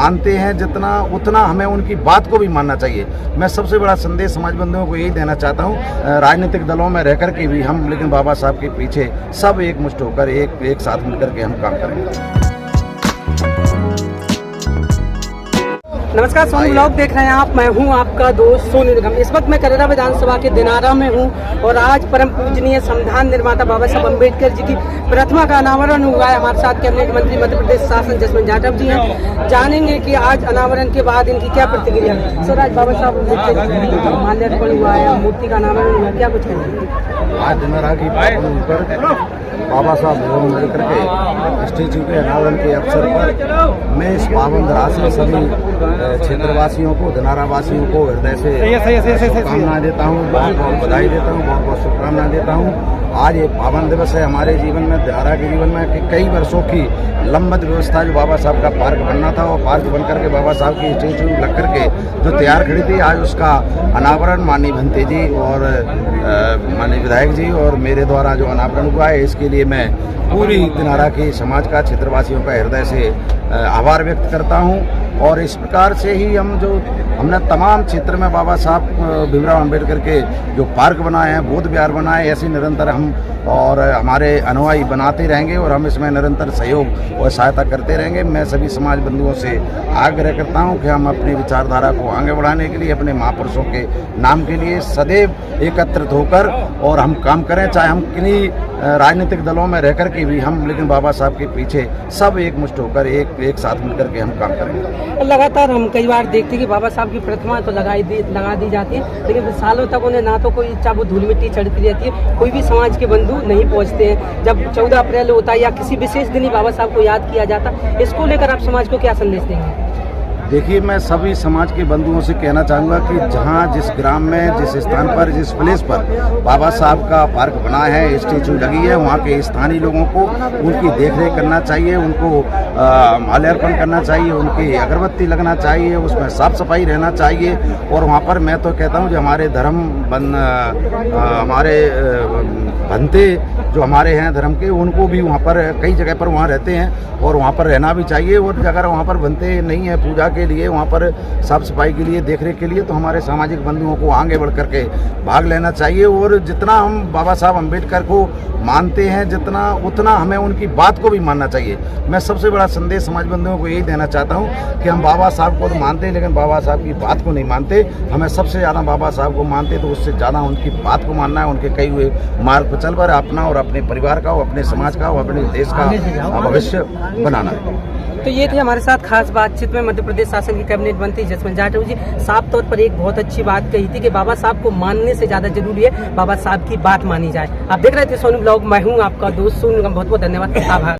मानते हैं जितना उतना हमें उनकी बात को भी मानना चाहिए। मैं सबसे बड़ा संदेश समाज बंधुओं को यही देना चाहता हूँ, राजनीतिक दलों में रह कर के भी हम लेकिन बाबा साहब के पीछे सब एकमुष्ट होकर एक साथ मिलकर के हम काम करेंगे। नमस्कार, सोनू ब्लॉग देख रहे हैं आप। मैं हूं आपका दोस्त सोनू निगम। इस वक्त मैं करेरा विधानसभा के दिनारा में हूं और आज परम पूजनीय संविधान निर्माता बाबा साहब अम्बेडकर जी की प्रतिमा का अनावरण हुआ है। हमारे साथ कैबिनेट मंत्री मध्य प्रदेश शासन जसवंत जाटव जी हैं। जानेंगे कि आज अनावरण के बाद इनकी क्या प्रतिक्रिया है। सर, आज बाबा साहब अम्बेडकर जी माल्यार्पण हुआ है, मूर्ति का अनावरण हुआ, क्या कुछ कहेंगे? आज दिनारा की बाबा साहब अम्बेडकर के स्टेच्यू के अनावरण के अवसर पर मैं इस पावन धरा से सभी क्षेत्रवासियों को, दिनारा वासियों को हृदय से शुभकामनाएं देता हूँ, बहुत बहुत बधाई देता हूँ, बहुत बहुत शुभकामनाएं देता हूँ। आज ये पावन दिवस है हमारे जीवन में, दिनारा के जीवन में, कि कई वर्षों की लंबित व्यवस्था जो बाबा साहब का पार्क बनना था, और पार्क बन करके बाबा साहब की स्टेच्यू लग करके जो तैयार खड़ी थी, आज उसका अनावरण माननीय भंते जी और माननीय विधायक जी और मेरे द्वारा जो अनावरण हुआ है, इसके लिए मैं पूरी दिनारा के समाज का, क्षेत्रवासियों का हृदय से आभार व्यक्त करता हूँ। और इस प्रकार से ही हमने तमाम क्षेत्र में बाबा साहब भीमराव अम्बेडकर के जो पार्क बनाए हैं, बोध विहार बनाए, ऐसे निरंतर हम और हमारे अनुयायी बनाते रहेंगे और हम इसमें निरंतर सहयोग और सहायता करते रहेंगे। मैं सभी समाज बंधुओं से आग्रह करता हूं कि हम अपनी विचारधारा को आगे बढ़ाने के लिए, अपने महापुरुषों के नाम के लिए सदैव एकत्रित होकर और हम काम करें, चाहे हम किन्हीं राजनीतिक दलों में रह कर के भी हम लेकिन बाबा साहब के पीछे सब एकमुष्ट होकर एक साथ मिलकर के हम काम करेंगे। लगातार हम कई बार देखते हैं कि बाबा साहब की प्रतिमा तो लगा दी जाती है, लेकिन सालों तक उन्हें ना तो कोई चाहे धूल मिट्टी चढ़ती रहती है, कोई भी समाज के बंधु नहीं पहुंचते हैं। जब 14 अप्रैल होता है या किसी विशेष दिन ही बाबा साहब को याद किया जाता, इसको लेकर आप समाज को क्या संदेश देंगे? देखिए, मैं सभी समाज के बंधुओं से कहना चाहूँगा कि जहाँ जिस ग्राम में, जिस स्थान पर, जिस प्लेस पर बाबा साहब का पार्क बना है, स्टेच्यू लगी है, वहाँ के स्थानीय लोगों को उनकी देखरेख करना चाहिए, उनको माल्यार्पण करना चाहिए, उनकी अगरबत्ती लगना चाहिए, उसमें साफ सफाई रहना चाहिए। और वहाँ पर मैं तो कहता हूँ जो हमारे हमारे भंते जो हमारे हैं धर्म के, उनको भी वहाँ पर कई जगह पर वहाँ रहते हैं और वहाँ पर रहना भी चाहिए। और अगर वहाँ पर भंते नहीं है पूजा के लिए, वहाँ पर साफ सफाई के लिए, देखरेख के लिए, तो हमारे सामाजिक बंधुओं को आगे बढ़ करके भाग लेना चाहिए। और जितना हम बाबा साहब अम्बेडकर को मानते हैं जितना उतना हमें उनकी बात को भी मानना चाहिए। मैं सबसे बड़ा संदेश समाज बंधुओं को यही देना चाहता हूँ कि हम बाबा साहब को तो मानते हैं, लेकिन बाबा साहब की बात को नहीं मानते। हमें सबसे ज़्यादा बाबा साहब को मानते तो उससे ज़्यादा उनकी बात को मानना है, उनके कई हुए मार्ग पर चल कर अपना और अपने परिवार का, अपने समाज का, अपने देश का भविष्य बनाना है। तो ये थे हमारे साथ खास बातचीत में मध्य प्रदेश शासन के कैबिनेट मंत्री जसवंत जाटव जी। साफ तौर पर एक बहुत अच्छी बात कही थी कि बाबा साहब को मानने से ज्यादा जरूरी है बाबा साहब की बात मानी जाए। आप देख रहे थे सोनू ब्लॉग, मैं हूँ आपका दोस्त सोनू। बहुत बहुत धन्यवाद, आभार।